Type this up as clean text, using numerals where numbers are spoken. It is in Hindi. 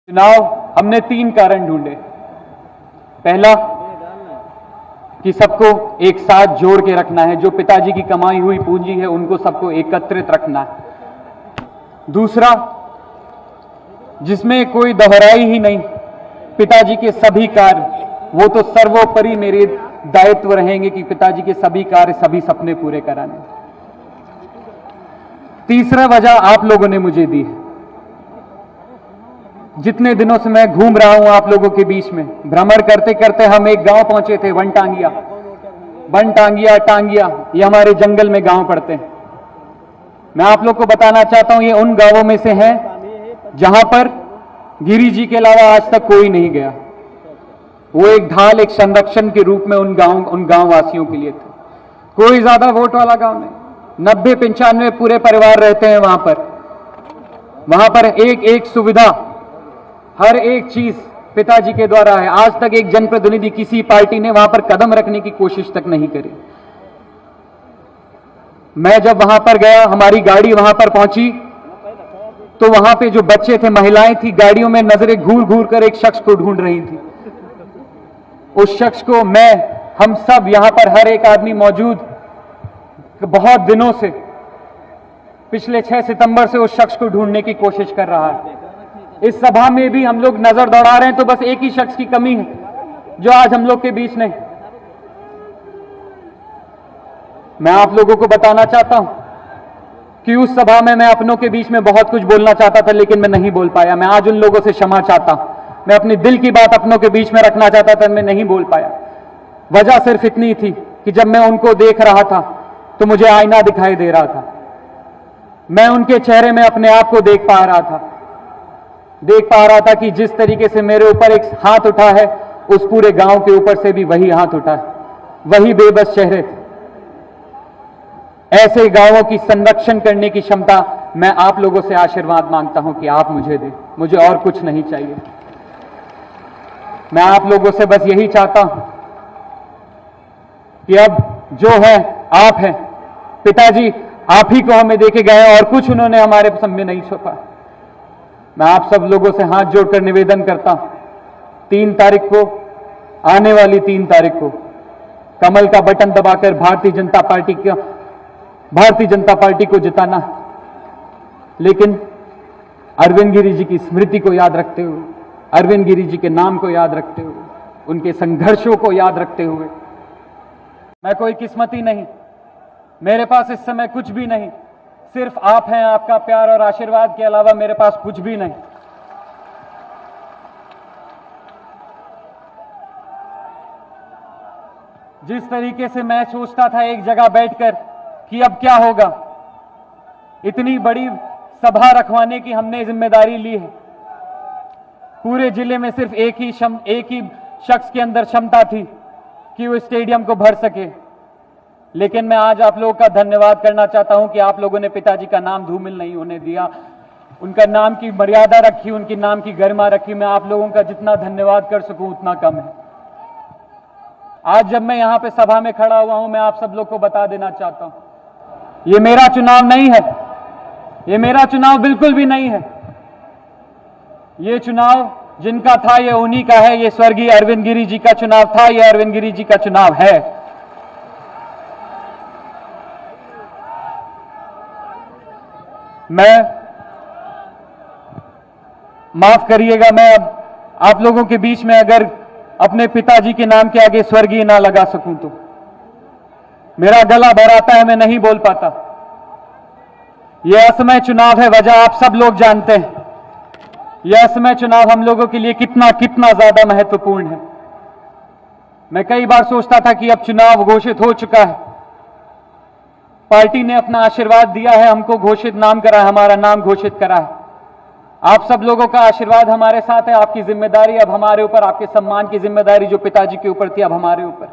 चुनाव हमने 3 कारण ढूंढे। पहला कि सबको एक साथ जोड़ के रखना है, जो पिताजी की कमाई हुई पूंजी है उनको सबको एकत्रित रखना है। दूसरा, जिसमें कोई दोहराई ही नहीं, पिताजी के सभी कार्य वो तो सर्वोपरि मेरे दायित्व रहेंगे कि पिताजी के सभी कार्य सभी सपने पूरे कराने। तीसरा वजह आप लोगों ने मुझे दी है। जितने दिनों से मैं घूम रहा हूं आप लोगों के बीच में, भ्रमण करते करते हम एक गांव पहुंचे थे, बनटांगिया टांगिया, ये हमारे जंगल में गांव पड़ते हैं। मैं आप लोग को बताना चाहता हूं ये उन गांवों में से है जहां पर गिरी जी के अलावा आज तक कोई नहीं गया। वो एक ढाल, एक संरक्षण के रूप में उन गांव वासियों के लिए थे। कोई ज्यादा वोट वाला गांव नहीं, 90-95 पूरे परिवार रहते हैं वहां पर एक एक सुविधा, हर एक चीज पिताजी के द्वारा है। आज तक एक जनप्रतिनिधि किसी पार्टी ने वहां पर कदम रखने की कोशिश तक नहीं करी। मैं जब वहां पर गया, हमारी गाड़ी वहां पर पहुंची तो वहां पे जो बच्चे थे, महिलाएं थी, गाड़ियों में नजरें घूर घूर कर एक शख्स को ढूंढ रही थी। उस शख्स को हम सब यहां पर हर एक आदमी मौजूद बहुत दिनों से, पिछले 6 सितंबर से उस शख्स को ढूंढने की कोशिश कर रहा है। इस सभा में भी हम लोग नजर दौड़ा रहे हैं तो बस एक ही शख्स की कमी है जो आज हम लोग के बीच नहीं। मैं आप लोगों को बताना चाहता हूं कि उस सभा में मैं अपनों के बीच में बहुत कुछ बोलना चाहता था लेकिन मैं नहीं बोल पाया। मैं आज उन लोगों से क्षमा चाहता हूं। मैं अपनी दिल की बात अपनों के बीच में रखना चाहता था, मैं नहीं बोल पाया। वजह सिर्फ इतनी थी कि जब मैं उनको देख रहा था तो मुझे आईना दिखाई दे रहा था। मैं उनके चेहरे में अपने आप को देख पा रहा था कि जिस तरीके से मेरे ऊपर एक हाथ उठा है, उस पूरे गांव के ऊपर से भी वही हाथ उठा है, वही बेबस चेहरे थे। ऐसे गांवों की संरक्षण करने की क्षमता मैं आप लोगों से आशीर्वाद मांगता हूं कि आप मुझे दें। मुझे और कुछ नहीं चाहिए। मैं आप लोगों से बस यही चाहता हूं कि अब जो है आप हैं। पिताजी आप ही को हमें देके गए और कुछ उन्होंने हमारे सामने नहीं छुपा। मैं आप सब लोगों से हाथ जोड़कर निवेदन करता हूं, 3 तारीख को, आने वाली 3 तारीख को कमल का बटन दबाकर भारतीय जनता पार्टी को जिताना। लेकिन अरविंद गिरी जी की स्मृति को याद रखते हुए, अरविंद गिरी जी के नाम को याद रखते हुए, उनके संघर्षों को याद रखते हुए। मैं कोई किस्मती नहीं, मेरे पास इस समय कुछ भी नहीं, सिर्फ आप हैं, आपका प्यार और आशीर्वाद के अलावा मेरे पास कुछ भी नहीं। जिस तरीके से मैं सोचता था एक जगह बैठकर कि अब क्या होगा, इतनी बड़ी सभा रखवाने की हमने जिम्मेदारी ली है। पूरे जिले में सिर्फ एक ही शख्स के अंदर क्षमता थी कि वो स्टेडियम को भर सके। लेकिन मैं आज आप लोगों का धन्यवाद करना चाहता हूं कि आप लोगों ने पिताजी का नाम धूमिल नहीं होने दिया, उनका नाम की मर्यादा रखी, उनकी नाम की गरिमा रखी। मैं आप लोगों का जितना धन्यवाद कर सकूं उतना कम है। आज जब मैं यहां पे सभा में खड़ा हुआ हूं, मैं आप सब लोग को बता देना चाहता हूं, ये मेरा चुनाव नहीं है, ये मेरा चुनाव बिल्कुल भी नहीं है। ये चुनाव जिनका था ये उन्हीं का है। ये स्वर्गीय अरविंद गिरी जी का चुनाव था, ये अरविंद गिरी जी का चुनाव है। मैं, माफ करिएगा, मैं अब आप लोगों के बीच में अगर अपने पिताजी के नाम के आगे स्वर्गीय ना लगा सकूं तो मेरा गला भर आता है, मैं नहीं बोल पाता। यह असमय चुनाव है, वजह आप सब लोग जानते हैं। यह असमय चुनाव हम लोगों के लिए कितना ज्यादा महत्वपूर्ण है। मैं कई बार सोचता था कि अब चुनाव घोषित हो चुका है, पार्टी ने अपना आशीर्वाद दिया है, हमको घोषित नाम करा है, हमारा नाम घोषित करा है। आप सब लोगों का आशीर्वाद हमारे साथ है। आपकी जिम्मेदारी अब हमारे ऊपर, आपके सम्मान की जिम्मेदारी जो पिताजी के ऊपर थी अब हमारे ऊपर।